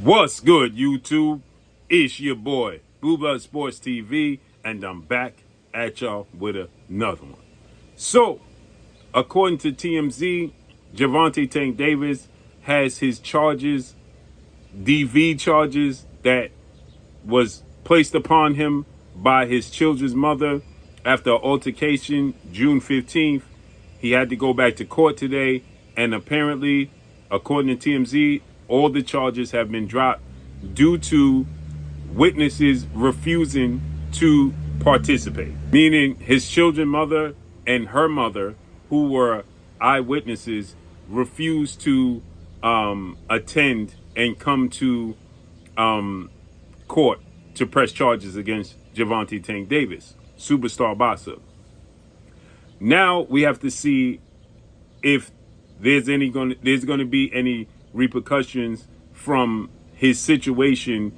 What's good, YouTube? It's your boy, Blue Blood Sports TV, and I'm back at y'all with another one. So, according to TMZ, Gervonta Tank Davis has his charges, DV charges, that was placed upon him by his children's mother after an altercation June 15th. He had to go back to court today, and apparently, according to TMZ, all the charges have been dropped due to witnesses refusing to participate. Meaning his children's mother and her mother, who were eyewitnesses, refused to attend and come to court to press charges against Gervonta Tank Davis, superstar boxer. Now we have to see if there's going to be any repercussions from his situation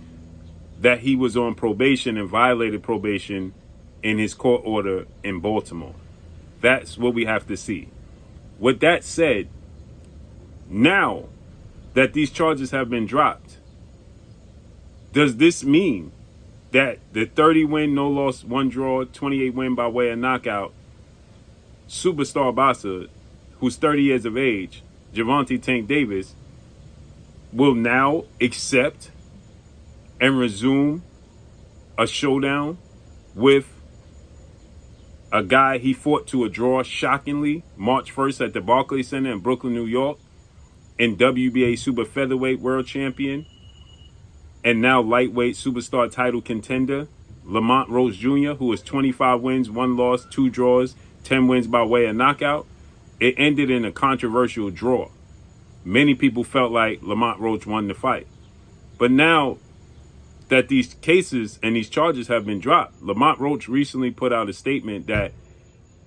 that he was on probation and violated probation in his court order in Baltimore. That's what we have to see. With that said, now that these charges have been dropped, does this mean that the 30 win, no loss, 1 draw, 28 win by way of knockout superstar boxer who's 30 years of age, Gervonta Tank Davis, will now accept and resume a showdown with a guy he fought to a draw, shockingly, March 1st at the Barclays Center in Brooklyn, New York, in WBA super featherweight world champion and now lightweight superstar title contender, Lamont Roach Jr., who is 25 wins, 1 loss, 2 draws, 10 wins by way of knockout. It ended in a controversial draw. Many people felt like Lamont Roach won the fight. But now that these cases and these charges have been dropped, Lamont Roach recently put out a statement that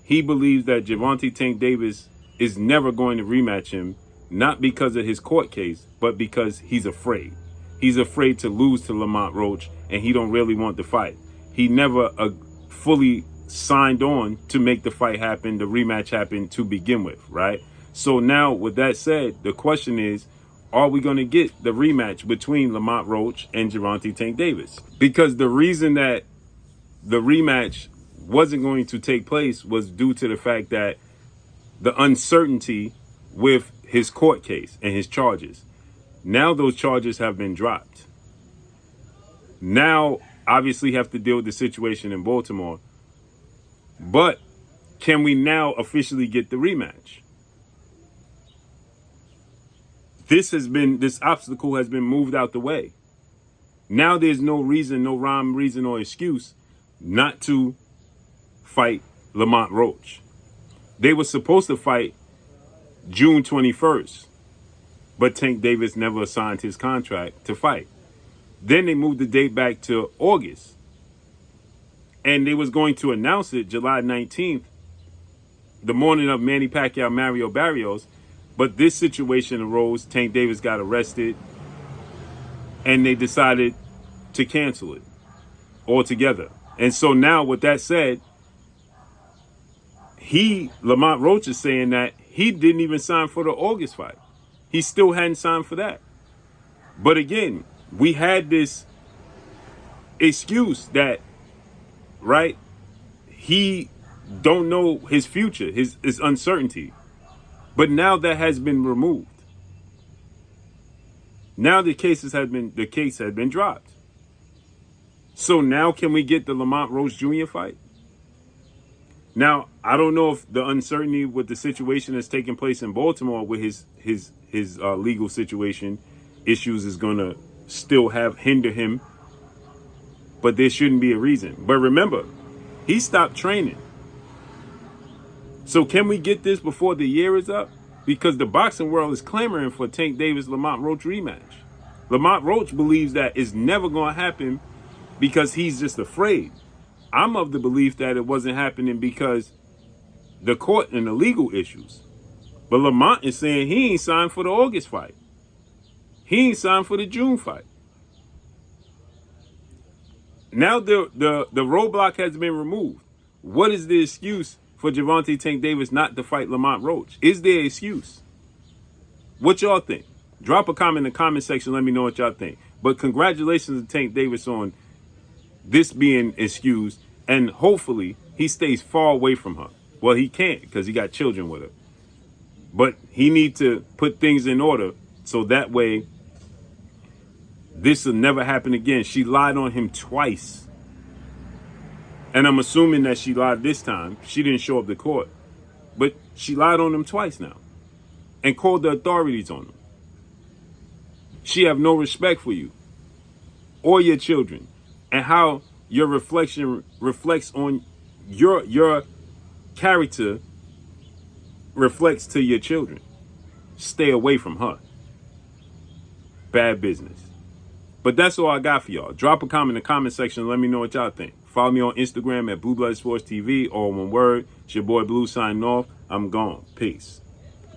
he believes that Gervonta Tank Davis is never going to rematch him, not because of his court case, but because he's afraid. He's afraid to lose to Lamont Roach, and he don't really want the fight. He never fully signed on to make the fight happen, the rematch happen to begin with, right? So now, with that said, the question is, are we going to get the rematch between Lamont Roach and Gervonta Tank Davis? Because the reason that the rematch wasn't going to take place was due to the fact that the uncertainty with his court case and his charges. Now those charges have been dropped. Now, obviously, have to deal with the situation in Baltimore. But can we now officially get the rematch? This obstacle has been moved out the way. Now there's no reason, no rhyme, reason, or excuse not to fight Lamont Roach. They were supposed to fight June 21st, but Tank Davis never signed his contract to fight. Then they moved the date back to August. And they was going to announce it July 19th, the morning of Manny Pacquiao, Mario Barrios. But this situation arose. Tank Davis got arrested, and they decided to cancel it altogether. And so now, with that said, Lamont Roach is saying that he didn't even sign for the August fight. He still hadn't signed for that. But again, we had this excuse that, right, he don't know his future, his uncertainty. But now that has been removed. Now the case has been dropped. So now can we get the Lamont Roach Jr. fight? Now, I don't know if the uncertainty with the situation that's taking place in Baltimore with his legal situation issues is going to still hinder him. But there shouldn't be a reason. But remember, he stopped training. So can we get this before the year is up? Because the boxing world is clamoring for Tank Davis-Lamont Roach rematch. Lamont Roach believes that it's never going to happen because he's just afraid. I'm of the belief that it wasn't happening because the court and the legal issues. But Lamont is saying he ain't signed for the August fight. He ain't signed for the June fight. Now the roadblock has been removed. What is the excuse for Gervonta Tank Davis not to fight Lamont Roach? Is there an excuse? What y'all think? Drop a comment in the comment section. Let me know what y'all think. But congratulations to Tank Davis on this being excused. And hopefully he stays far away from her. Well, he can't because he got children with her. But he needs to put things in order so that way this will never happen again. She lied on him twice. And I'm assuming that she lied this time. She didn't show up to court. But she lied on him twice now. And called the authorities on him. She have no respect for you. Or your children. And how your reflection reflects on your character reflects to your children. Stay away from her. Bad business. But that's all I got for y'all. Drop a comment in the comment section and let me know what y'all think. Follow me on Instagram at Blue Blood Sports TV, all one word. It's your boy Blue signing off. I'm gone. Peace.